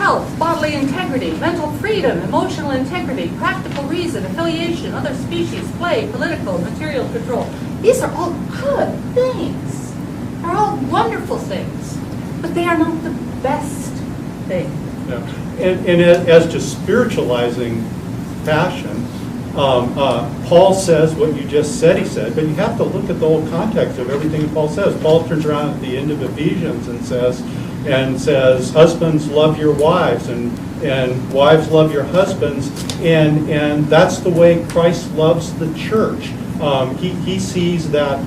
health, bodily integrity, mental freedom, emotional integrity, practical reason, affiliation, other species, play, political, material control. These are all good things. They're all wonderful things. But they are not the best thing. Yeah. And as to spiritualizing passion, Paul says what you just said he said, but you have to look at the whole context of everything Paul says. Paul turns around at the end of Ephesians and says, husbands, love your wives, and wives, love your husbands, and that's the way Christ loves the church. He sees that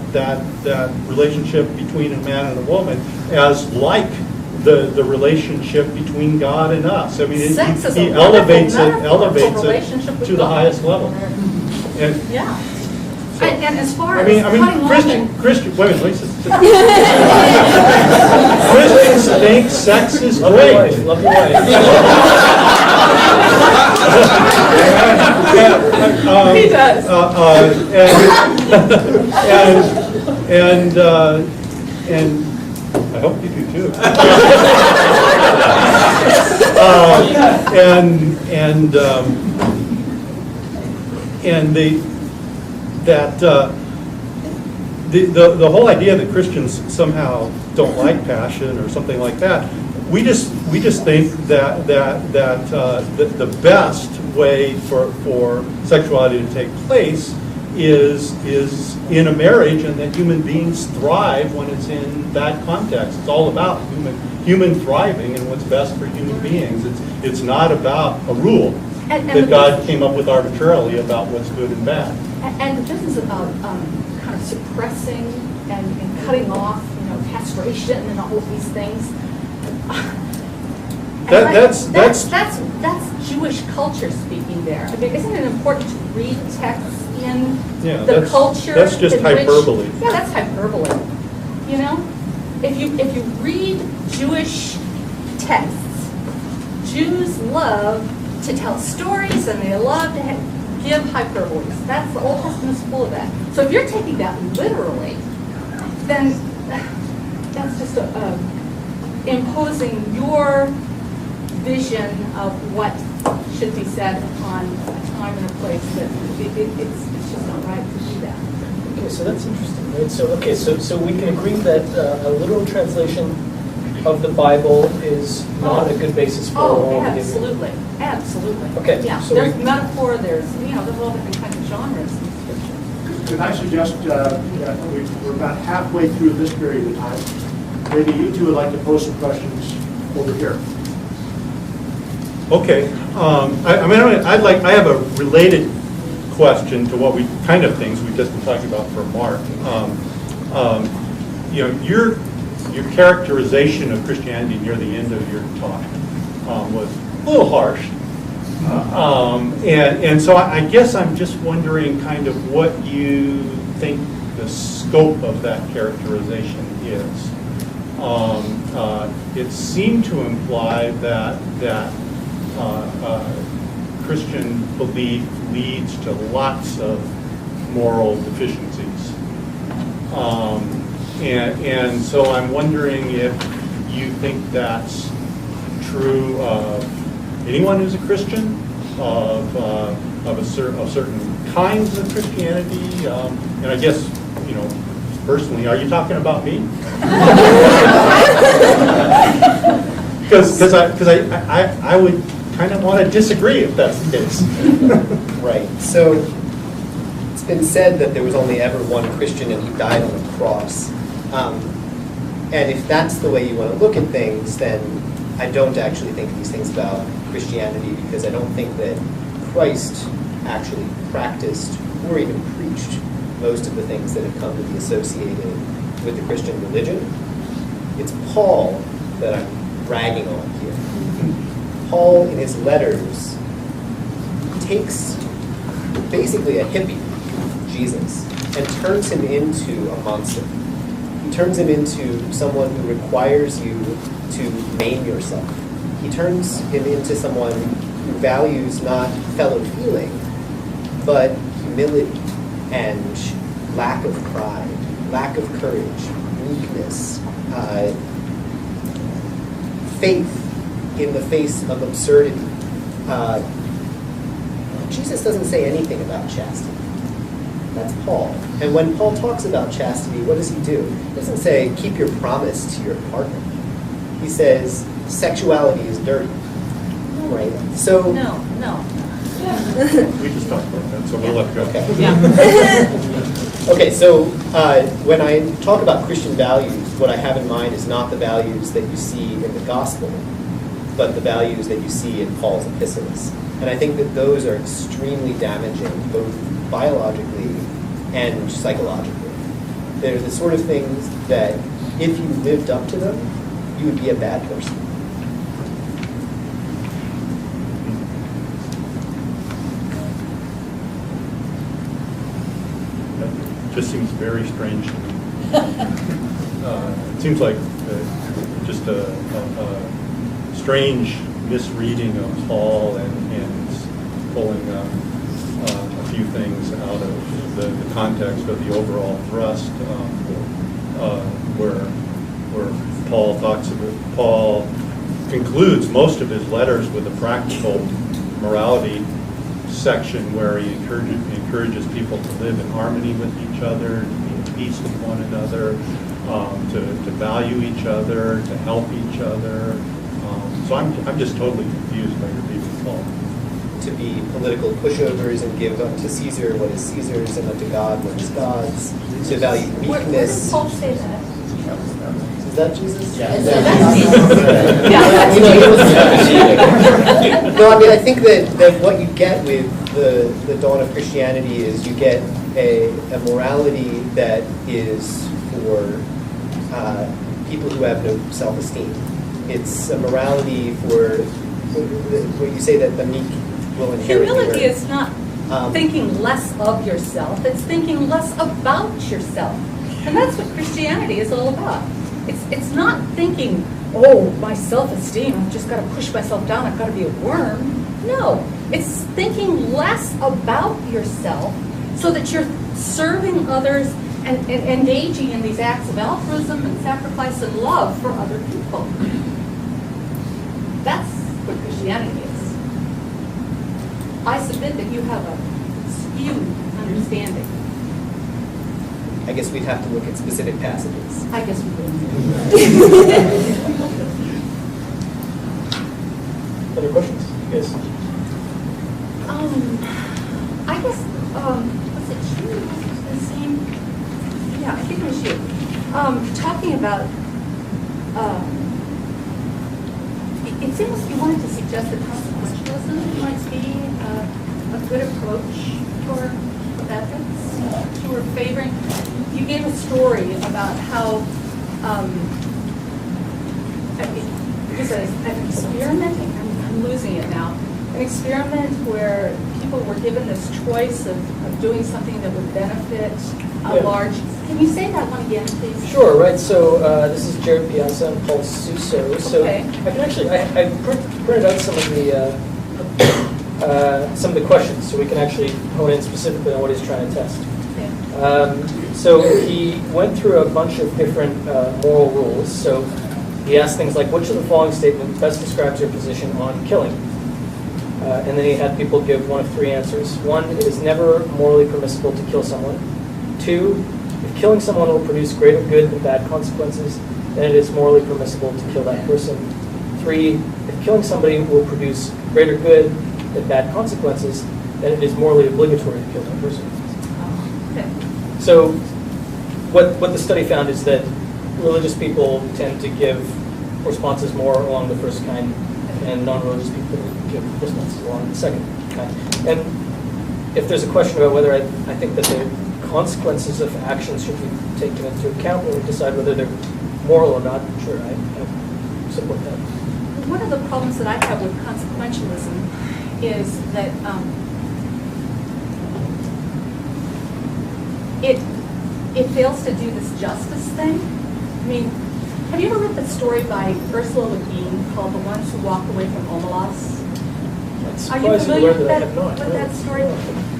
relationship between a man and a woman as like the relationship between God and us. I mean, he elevates it to the highest level. And yeah. So, and as far as Christians think sex is great. Love your wife. He does. And I hope you do too. The whole idea that Christians somehow don't like passion or something like that, we just think that the best way for sexuality to take place is in a marriage, and that human beings thrive when it's in that context. It's all about human thriving and what's best for human beings. It's not about a rule that God came up with arbitrarily about what's good and bad. And the business about kind of suppressing and cutting off, castration and all of these things. That's Jewish culture speaking there. I mean, isn't it important to read texts in the culture? That's just hyperbole. That's hyperbole. If you read Jewish texts, Jews love to tell stories and they love to give hyperboles. That's the Old Testament's full of that. So if you're taking that literally, then that's just imposing your vision of what should be said on a time and a place that it's just not right to do that. Okay, so that's interesting, right? So we can agree that a literal translation of the Bible is not a good basis for moral behavior. Absolutely. Okay. Yeah. So there's metaphor. There's all different kinds of genres in Scripture. Could I suggest we're about halfway through this period of time? Maybe you two would like to pose some questions over here. Okay. I have a related question to what things we've just been talking about for Mark. Your characterization of Christianity near the end of your talk was a little harsh. And so I guess I'm just wondering kind of what you think the scope of that characterization is. It seemed to imply that Christian belief leads to lots of moral deficiencies. And so I'm wondering if you think that's true of anyone who's a Christian, of certain kinds of Christianity, and I guess, personally, are you talking about me? Because I would kind of want to disagree if that's the case. Right. So it's been said that there was only ever one Christian and he died on the cross. And if that's the way you want to look at things, then I don't actually think these things about Christianity, because I don't think that Christ actually practiced or even preached most of the things that have come to be associated with the Christian religion. It's Paul that I'm ragging on here. Paul, in his letters, takes basically a hippie, Jesus, and turns him into a monster. He turns him into someone who requires you to maim yourself. He turns him into someone who values not fellow feeling, but humility and lack of pride, lack of courage, weakness, faith, in the face of absurdity. Jesus doesn't say anything about chastity. That's Paul. And when Paul talks about chastity, what does he do? He doesn't say, keep your promise to your partner. He says, sexuality is dirty. Right? So No. We just talked about that, so we'll let it go. Okay. Yeah. Okay, so when I talk about Christian values, what I have in mind is not the values that you see in the gospel, but the values that you see in Paul's epistles. And I think that those are extremely damaging, both biologically and psychologically. They're the sort of things that if you lived up to them, you would be a bad person. Just seems very strange to me. It seems like just a strange misreading of Paul and pulling a few things out of the context of the overall thrust, where Paul concludes most of his letters with a practical morality section where he encourages people to live in harmony with each other, to be at peace with one another, to value each other, to help each other. So I'm just totally confused by your reading, Paul. To be political pushovers and give unto Caesar what is Caesar's and unto God what is God's. To value Where meekness. does Paul say that? Is that Jesus? Yeah. No, I mean, I think that what you get with the dawn of Christianity is you get a morality that is for people who have no self-esteem. It's a morality for where you say that the meek will inherit the Humility earth. is not thinking less of yourself, it's thinking less about yourself. And that's what Christianity is all about. It's not thinking, oh, my self-esteem, I've just got to push myself down, I've got to be a worm. No, it's thinking less about yourself so that you're serving others and engaging in these acts of altruism and sacrifice and love for other people. That's what Christianity is. I submit that you have a skewed understanding. I guess we'd have to look at specific passages. I guess we will. Other questions? Yes. I guess, was it you? The same? Yeah, I think it was you. Talking about, it seems you wanted to suggest that consequentialism might be a good approach for ethics. You were favoring, you gave a story about how it was an experiment, I'm losing it now, an experiment where people were given this choice of doing something that would benefit a large, can you say that one again, please? Sure, right. So this is Jared Piazza and Paul Suso. So Okay. I can actually, I printed out some of the questions so we can actually hone in specifically on what he's trying to test. So he went through a bunch of different moral rules. So he asked things like, which of the following statements best describes your position on killing? And then he had people give one of three answers. One, it is never morally permissible to kill someone. Two, if killing someone will produce greater good than bad consequences, then it is morally permissible to kill that person. Three, if killing somebody will produce greater good than bad consequences, then it is morally obligatory to kill that person. Okay. So what the study found is that religious people tend to give responses more along the first kind, and non-religious people give responses along the second kind. And if there's a question about whether I think that the consequences of actions should be taken into account when we decide whether they're moral or not, sure, I support that. One of the problems that I have with consequentialism is that it fails to do this justice thing. I mean, have you ever read the story by Ursula Le Guin called The Ones Who Walked Away from Omelas? Are you familiar with that story?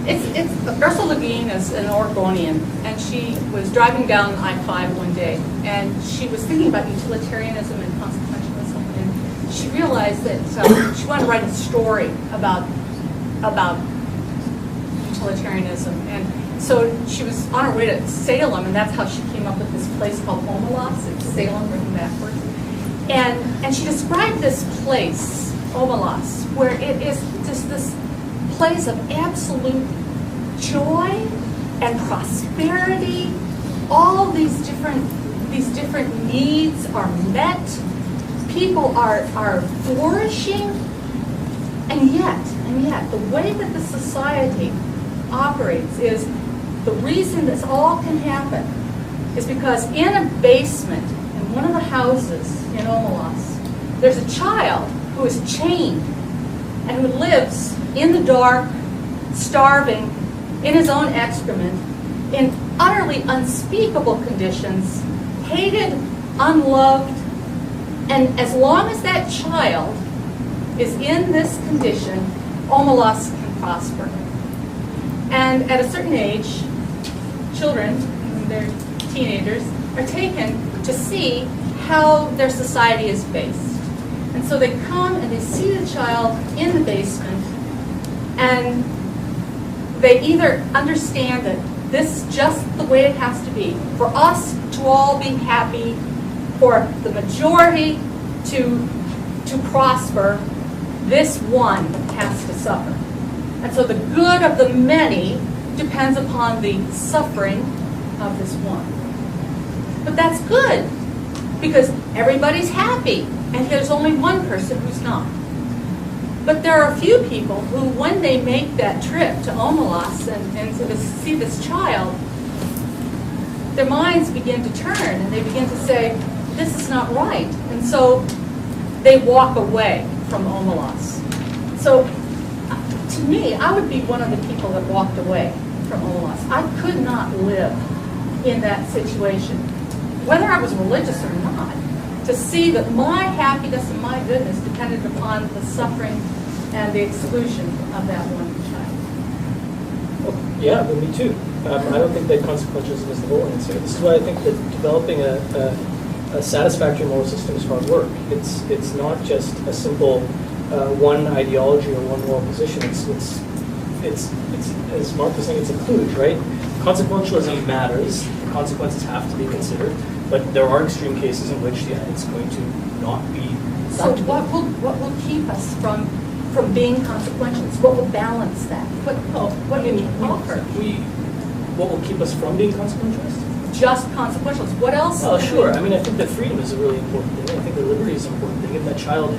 It's Ursula Le Guin is an Oregonian, and she was driving down I-5 one day, and she was thinking about utilitarianism and consequentialism, and she realized that she wanted to write a story about utilitarianism. And so she was on her way to Salem, and that's how she came up with this place called Omelas. It's Salem written backwards. And she described this place, Omelas, where it is just this place of absolute joy and prosperity. All these different needs are met. People are flourishing, and yet, the way that the society operates is the reason this all can happen is because in a basement in one of the houses in Omelas, there's a child who is chained and who lives in the dark, starving, in his own excrement, in utterly unspeakable conditions, hated, unloved, and as long as that child is in this condition, Omelas can prosper. And at a certain age, children, when they're teenagers, are taken to see how their society is based. And so they come and they see the child in the basement, and they either understand that this is just the way it has to be, for us to all be happy, for the majority to prosper, this one has to suffer. And so the good of the many depends upon the suffering of this one. But that's good, because everybody's happy, and there's only one person who's not. But there are a few people who, when they make that trip to Omelas and to see this child, their minds begin to turn, and they begin to say, this is not right. And so they walk away from Omelas. So to me, I would be one of the people that walked away from Omelas. I could not live in that situation, whether I was religious or not, to see that my happiness and my goodness depended upon the suffering and the exclusion of that one child. Well, yeah, but me too. I don't think that consequentialism is the whole answer. This is why I think that developing a satisfactory moral system is hard work. It's not just a simple one ideology or one moral position. It's as Mark was saying, it's a kludge, right? Consequentialism matters. The consequences have to be considered, but there are extreme cases in which, yeah, it's going to not be. So what will keep us from being consequentialists? What will balance that? What do you offer? What will keep us from being consequentialists? Just consequentialists. What else? Oh, sure. I mean, I think that freedom is a really important thing. I think that liberty is an important thing. If that child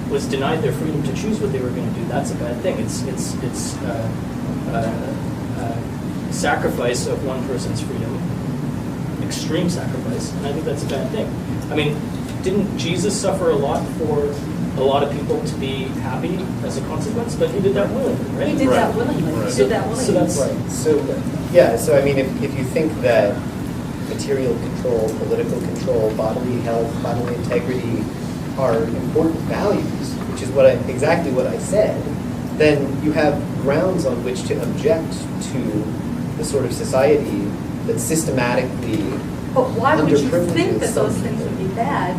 was denied their freedom to choose what they were going to do, that's a bad thing. It's sacrifice of one person's freedom, extreme sacrifice, and I think that's a bad thing. I mean, didn't Jesus suffer a lot for a lot of people to be happy as a consequence? But he did that willingly, right? He did that willingly. Right. He did that willingly. So that's Right. So I mean, if you think that material control, political control, bodily health, bodily integrity are important values, which is exactly what I said, then you have grounds on which to object to the sort of society that systematically But why would you underprivileges think that those some things would be bad?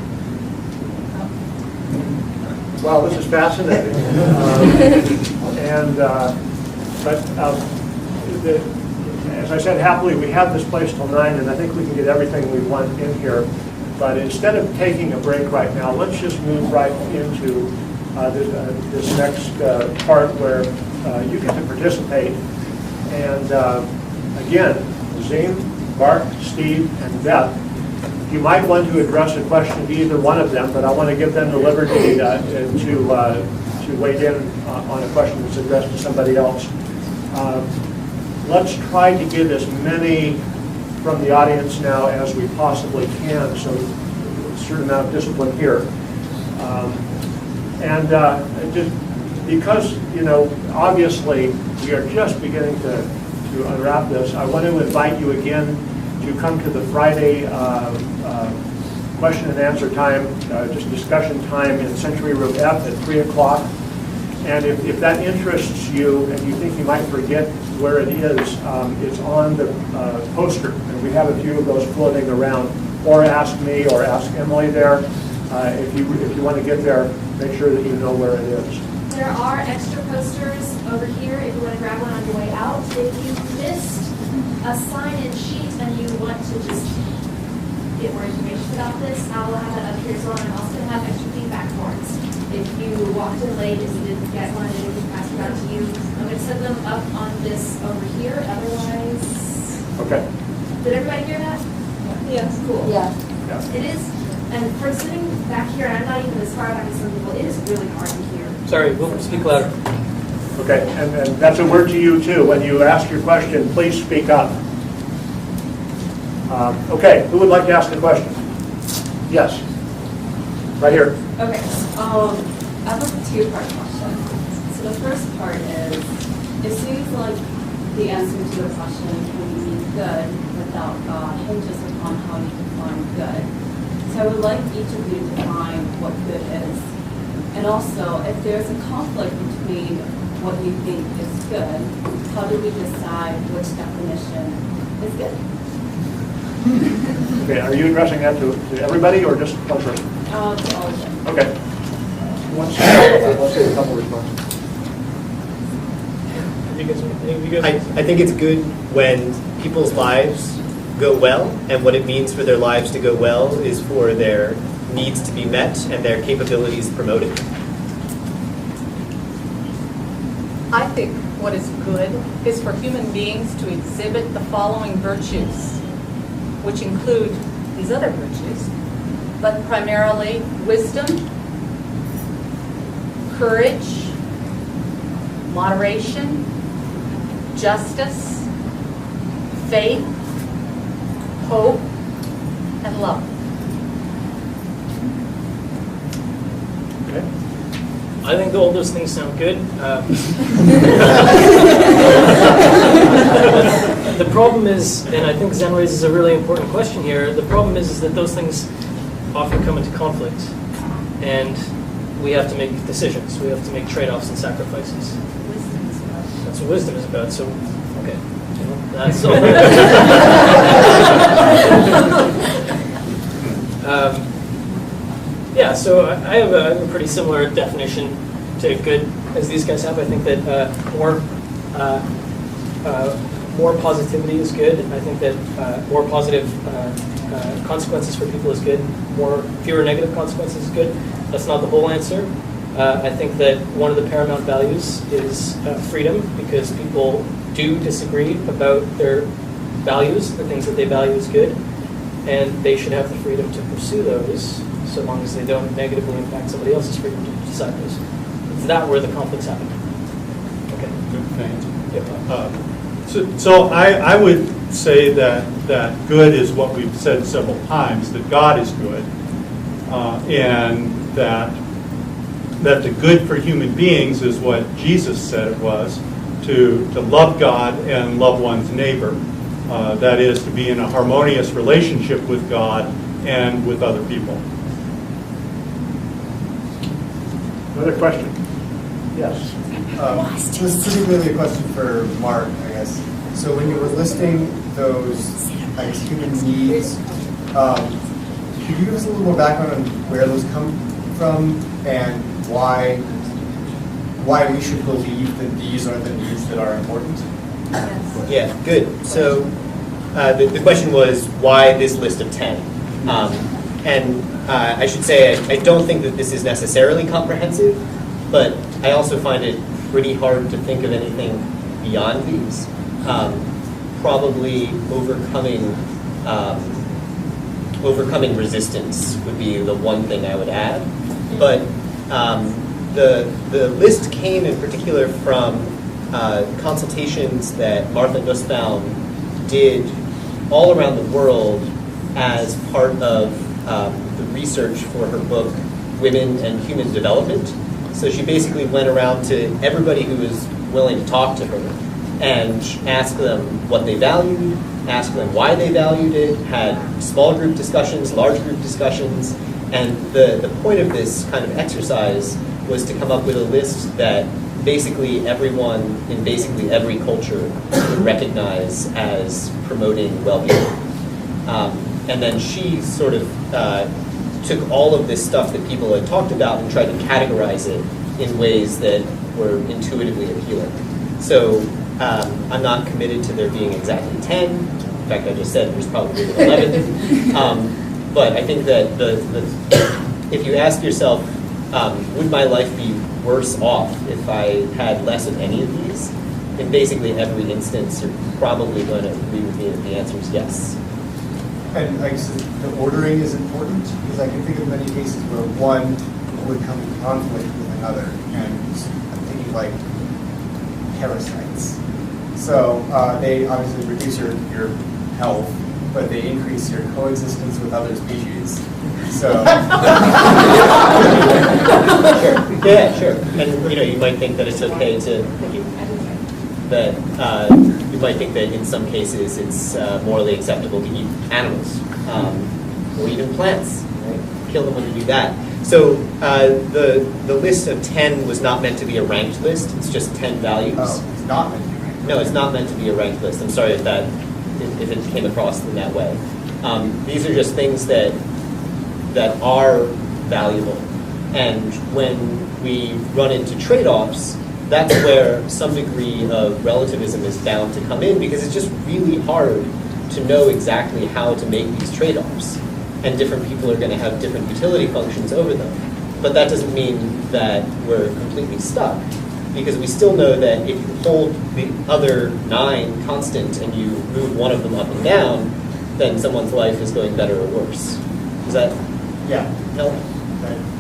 Well, this is fascinating. As I said, happily, we have this place till 9, and I think we can get everything we want in here. But instead of taking a break right now, let's just move right into this next part where you get to participate. And again, Zane, Bart, Steve, and Beth, you might want to address a question to either one of them, but I want to give them the liberty to weigh in on a question that's addressed to somebody else. Let's try to get as many from the audience now as we possibly can, so a certain amount of discipline here. Just because, obviously we are just beginning to unwrap this, I want to invite you again to come to the Friday question and answer time, just discussion time in Century Room F at 3 o'clock. And if that interests you and you think you might forget where it is, it's on the poster. And we have a few of those floating around. Or ask me or ask Emily there. If you want to get there, make sure that you know where it is. There are extra posters over here if you want to grab one on your way out. If you missed a sign-in sheet and you want to just get more information about this, I will have that up here as well. And I'm also going to have extra feedback forms. If you walked in late and you didn't get one and you can pass it out to you, I'm going to set them up on this over here. Otherwise, Okay. did everybody hear that? Yes. Cool. Yeah. Yeah. It is, and for sitting back here, and I'm not even as far back as some people, it is really hard to hear. Sorry, we'll speak louder. Okay, and that's a word to you too. When you ask your question, please speak up. Okay, who would like to ask a question? Yes, right here. Okay, I have a two-part question. So the first part is, it seems like the answer to the question, can be good without God, hinges upon how you define good. So I would like each of you to define what good is. And also, if there's a conflict between what you think is good, how do we decide which definition is good? Okay, are you addressing that to everybody or just one person? To all of them. Okay. Let's say a couple responses. I think it's good when people's lives go well, and what it means for their lives to go well is for their needs to be met and their capabilities promoted. I think what is good is for human beings to exhibit the following virtues, which include these other virtues, but primarily wisdom, courage, moderation, justice, faith, hope, and love. Okay. I think all those things sound good. The problem is, and I think Zen raises a really important question here, the problem is that those things often come into conflict, and we have to make decisions. We have to make trade-offs and sacrifices. That's what wisdom is about, so, okay. That's all. Yeah, so I have a pretty similar definition to good as these guys have. I think that more positivity is good. I think that more positive consequences for people is good. Fewer negative consequences is good. That's not the whole answer. I think that one of the paramount values is freedom, because people do disagree about their values, the things that they value as good, and they should have the freedom to pursue those, so long as they don't negatively impact somebody else's freedom to decide those. It's that where the conflicts happen. Okay. Good, thanks. Yep. So I would say that good is what we've said several times, that God is good, and that the good for human beings is what Jesus said it was, to love God and love one's neighbor. That is, to be in a harmonious relationship with God and with other people. Another question? Yes. This is particularly a question for Mark, I guess. So when you were listing those, I guess, human needs, could you give us a little more background on where those come from and why we should believe that these are the needs that are important? Yeah, good. So the question was, why this list of 10? And I should say, I don't think that this is necessarily comprehensive, but I also find it pretty hard to think of anything beyond these. Probably overcoming resistance would be the one thing I would add. But the list came in particular from consultations that Martha Nussbaum did all around the world as part of the research for her book, Women and Human Development. So she basically went around to everybody who was willing to talk to her and asked them what they valued, asked them why they valued it, had small group discussions, large group discussions, and the point of this kind of exercise was to come up with a list that basically everyone in basically every culture would recognize as promoting well-being. And then she sort of took all of this stuff that people had talked about and tried to categorize it in ways that were intuitively appealing. So I'm not committed to there being exactly 10. In fact, I just said there's probably 11. But I think that if you ask yourself, would my life be worse off if I had less of any of these? In basically every instance, you're probably going to agree with me that the answer is yes. And like so the ordering is important because I can think of many cases where one would come in conflict with another, and I'm thinking like parasites. So they obviously reduce your health, but they increase your coexistence with other species. So Sure. Yeah, sure. And you might think that it's okay to you might think that in some cases it's morally acceptable to eat animals or even plants. Right? Kill them when you do that. So the list of 10 was not meant to be a ranked list. It's just 10 values. oh, it's not meant to be ranked. No, it's not meant to be a ranked list. I'm sorry if it came across in that way. These are just things that are valuable. And when we run into trade-offs, that's where some degree of relativism is bound to come in, because it's just really hard to know exactly how to make these trade-offs. And different people are going to have different utility functions over them. But that doesn't mean that we're completely stuck, because we still know that if you hold the other 9 constant and you move one of them up and down, then someone's life is going better or worse. Does that help?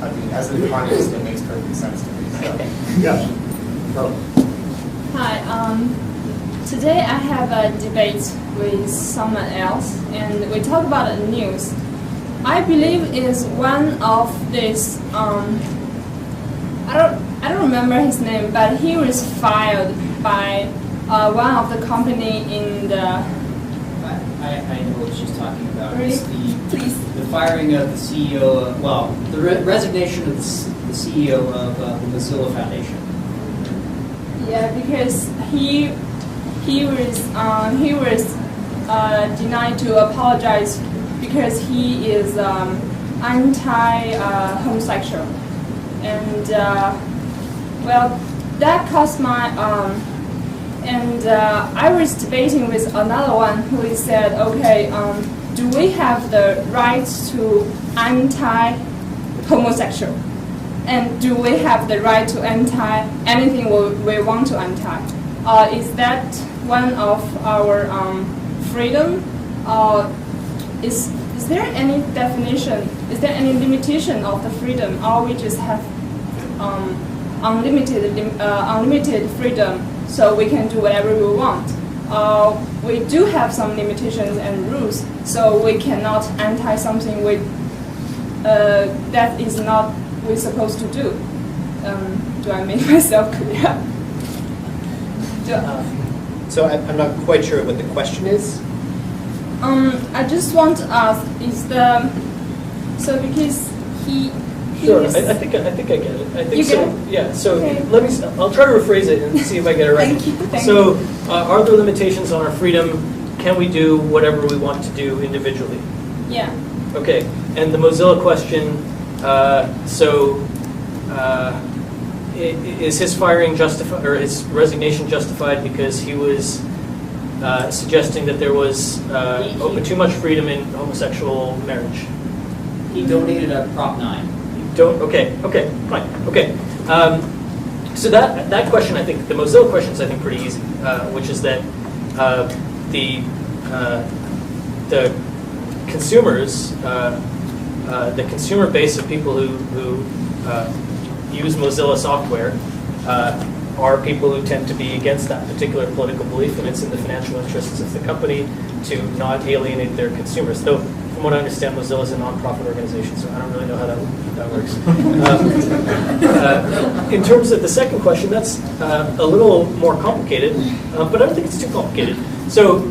I mean, as an economist, it makes perfect sense to me. So. Yes. Oh. Hi. Today I have a debate with someone else, and we talk about the news. I believe is one of this. I don't remember his name, but he was fired by one of the company in the. I know what she's talking about. Really? It's the firing of the CEO. The resignation of the CEO of the Mozilla Foundation. Yeah, because he was denied to apologize because he is anti-homosexual, and that caused my and I was debating with another one who said, okay, do we have the right to anti-homosexual? And do we have the right to anti anything we want to anti? Is that one of our freedom? Is there any definition? Is there any limitation of the freedom, or we just have unlimited freedom, so we can do whatever we want? We do have some limitations and rules, so we cannot anti something that is not we're supposed to do. Do I make myself clear? So I'm not quite sure what the question is. I just want to ask: because he Sure, is, I think I get it. I think You so. get it? Yeah. So Okay. I'll try to rephrase it and see if I get it right. Thank So, you. are there limitations on our freedom? Can we do whatever we want to do individually? Yeah. Okay. And the Mozilla question. Is his firing justified, or his resignation justified because he was suggesting that there was too much freedom in homosexual marriage? He donated a Prop 9. Okay, fine. Okay. So that question, I think, the Mozilla question is, I think, pretty easy, which is that the consumers, the consumer base of people who use Mozilla software are people who tend to be against that particular political belief, and it's in the financial interests of the company to not alienate their consumers. Though, from what I understand, Mozilla is a non-profit organization, so I don't really know how that works. In terms of the second question, that's a little more complicated, but I don't think it's too complicated. So,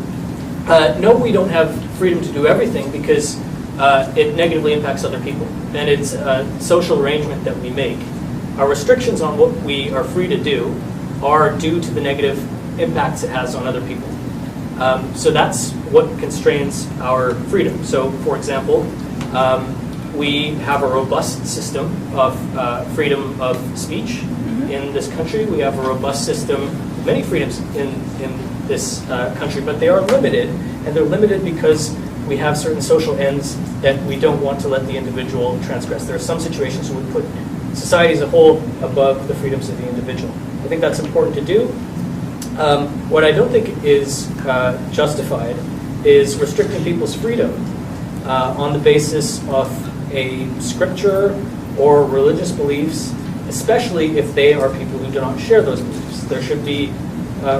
no, we don't have freedom to do everything because it negatively impacts other people, and it's a social arrangement that we make. Our restrictions on what we are free to do are due to the negative impacts it has on other people. So that's what constrains our freedom. So, for example, We have a robust system of freedom of speech in this country. We have a robust system, many freedoms in this country, but they are limited, and they're limited because we have certain social ends that we don't want to let the individual transgress. There are some situations where we put society as a whole above the freedoms of the individual. I think that's important to do. What I don't think is justified is restricting people's freedom on the basis of a scripture or religious beliefs, especially if they are people who do not share those beliefs. There should be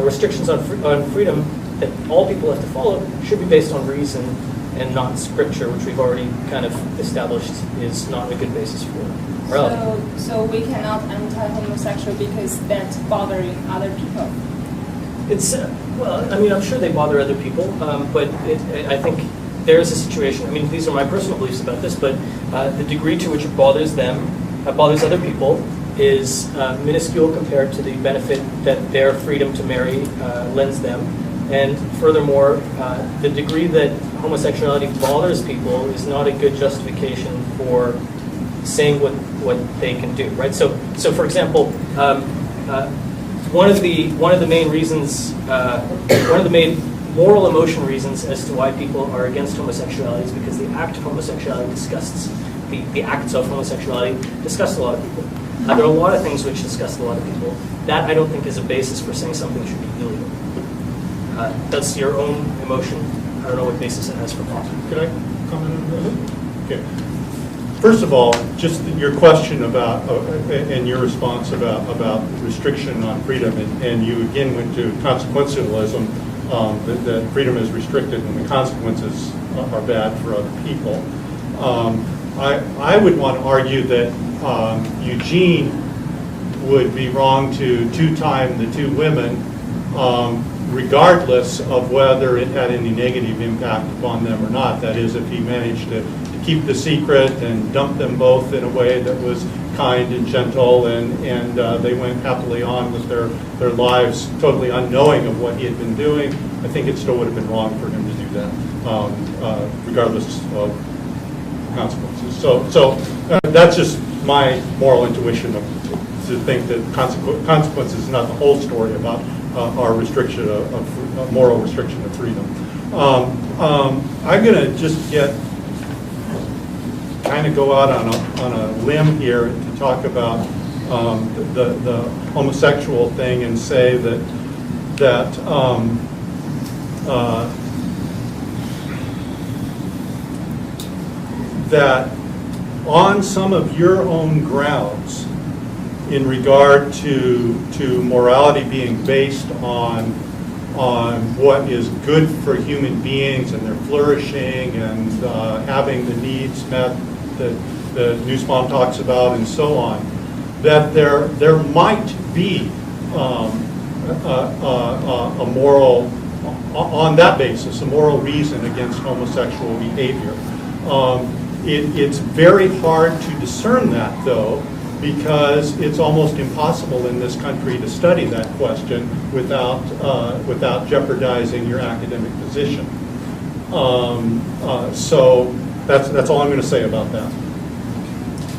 restrictions on freedom that all people have to follow should be based on reason and not scripture, which we've already kind of established is not a good basis for morality. So we cannot anti-homosexual because that's bothering other people. It's well, I mean, I'm sure they bother other people, but I think there is a situation. I mean, these are my personal beliefs about this, but the degree to which it bothers them, bothers other people, is minuscule compared to the benefit that their freedom to marry lends them. And furthermore, the degree that homosexuality bothers people is not a good justification for saying what they can do, right? So for example, one of the main reasons, one of the main moral emotion reasons as to why people are against homosexuality is because the act of homosexuality disgusts the acts of homosexuality disgust a lot of people. There are a lot of things which disgust a lot of people. That I don't think is a basis for saying something should be illegal. That's your own emotion. I don't know what basis it has for law. Could I comment on that? Okay. First of all, just your question about and your response about restriction on freedom, and you again went to consequentialism, that freedom is restricted and the consequences are bad for other people. I would want to argue that Eugene would be wrong to two-time the two women, regardless of whether it had any negative impact upon them or not. That is, if he managed to keep the secret and dump them both in a way that was kind and gentle, and they went happily on with their lives, totally unknowing of what he had been doing, I think it still would have been wrong for him to do that, regardless of consequences. So that's just my moral intuition to think that consequences is not the whole story about our restriction of moral restriction of freedom. I'm going to just kind of go out on a limb here to talk about the homosexual thing and say that on some of your own grounds, in regard to morality being based on what is good for human beings and their flourishing and having the needs met that the Nussbaum talks about and so on, that there might be a moral, on that basis, a moral reason against homosexual behavior. It's very hard to discern that, though, because it's almost impossible in this country to study that question without jeopardizing your academic position. So that's all I'm going to say about that.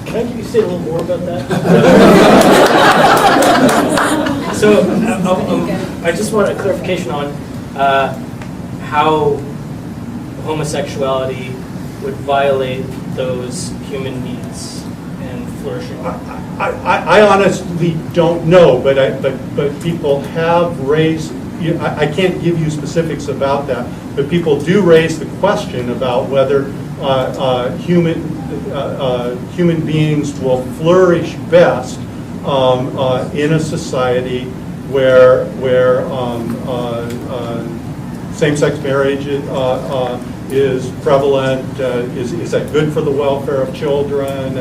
Can I say a little more about that? So I just want a clarification on how homosexuality would violate those human needs and flourishing. I honestly don't know, but people have raised. I can't give you specifics about that, but people do raise the question about whether human beings will flourish best in a society where same-sex marriage is prevalent. Is that good for the welfare of children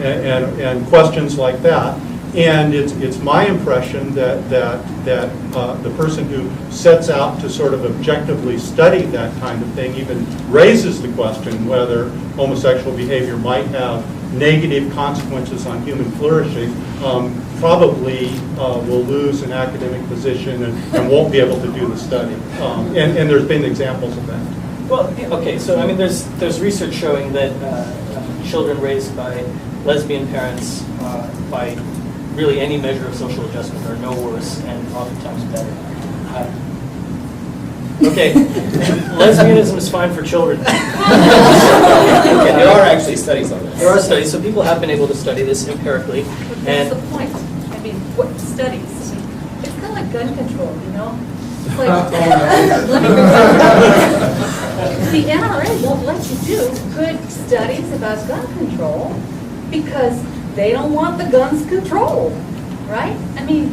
and questions like that? And it's my impression that the person who sets out to sort of objectively study that kind of thing even raises the question whether homosexual behavior might have negative consequences on human flourishing, probably will lose an academic position and won't be able to do the study. And there's been examples of that. Well, okay, so I mean, there's research showing that children raised by lesbian parents, by really any measure of social adjustment, are no worse and oftentimes better. Okay, lesbianism is fine for children. Yeah, there are actually studies on this. There are studies, so people have been able to study this empirically. What's And the point? I mean, what studies? It's kind of like gun control, you know? It's like, the NRA won't let you do good studies about gun control because they don't want the guns controlled, right? I mean,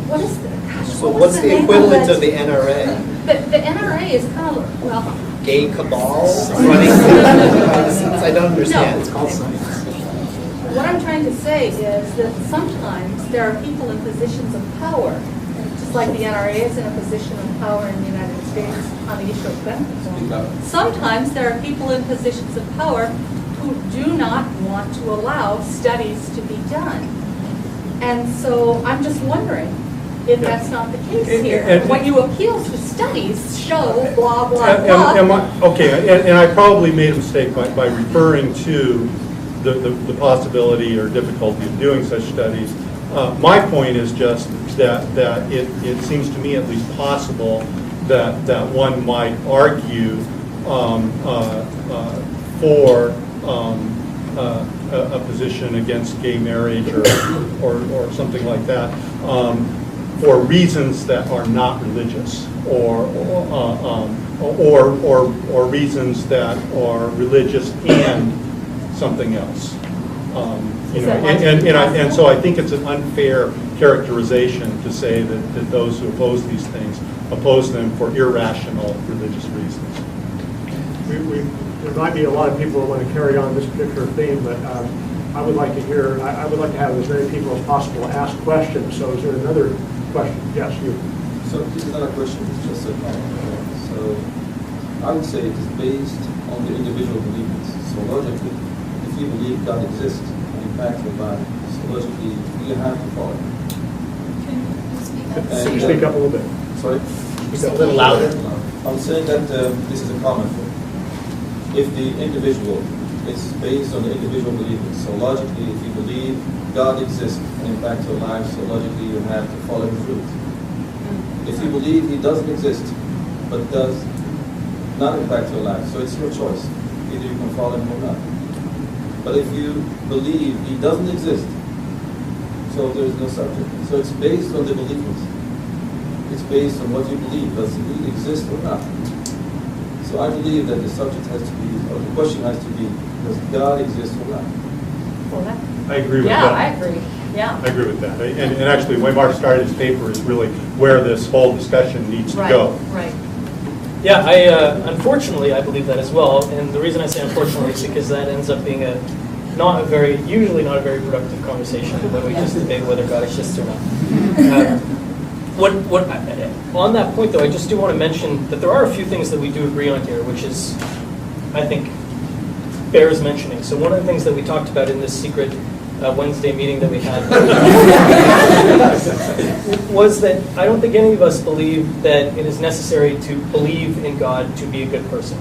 what is the, gosh, So what was what's the name equivalent that? of the NRA? The NRA is kind of, well, Gay cabal running things? I don't understand. No. What I'm trying to say is that sometimes there are people in positions of power, just like the NRA is in a position of power in the United States on the issue of gun control. Sometimes there are people in positions of power who do not want to allow studies to be done. And so I'm just wondering if that's not the case here. And- When you appeal to studies, show blah, blah, blah. And I probably made a mistake by referring to the possibility or difficulty of doing such studies. My point is just that it seems to me at least possible that one might argue for a position against gay marriage or something like that for reasons that are not religious or reasons that are religious and something else. And so I think it's an unfair characterization to say that those who oppose these things oppose them for irrational religious reasons. There might be a lot of people who want to carry on this particular theme, but I would like to have as many people as possible ask questions. So is there another question? Yes, you. So this is not a question, it's just a comment. So I would say it is based on the individual beliefs. So logically, if you believe God exists and impacts your life, so logically you have to follow. Can you speak up? And, Speak up a little bit. Sorry? Speak up a little louder. I'm saying that this is a common thing. If the individual is based on the individual beliefs, so logically if you believe God exists and impacts your life, so logically you have to follow his rules. If you believe he doesn't exist, but does not impact your life, so it's your choice. Either you can follow him or not. But if you believe he doesn't exist, so there's no subject. So it's based on the beliefs. It's based on what you believe. Does he exist or not? So I believe that the subject has to be, or the question has to be, does God exist or not? I agree with Yeah, that. I agree, yeah. I agree with that. And actually, the way Mark started his paper is really where this whole discussion needs to go. Right. yeah, unfortunately, I believe that as well. And the reason I say unfortunately is because that ends up being usually not a very productive conversation when we just debate whether God exists or not. On that point, though, I just do want to mention that there are a few things that we do agree on here, which is, I think, bears mentioning. So one of the things that we talked about in this secret Wednesday meeting that we had was that I don't think any of us believe that it is necessary to believe in God to be a good person.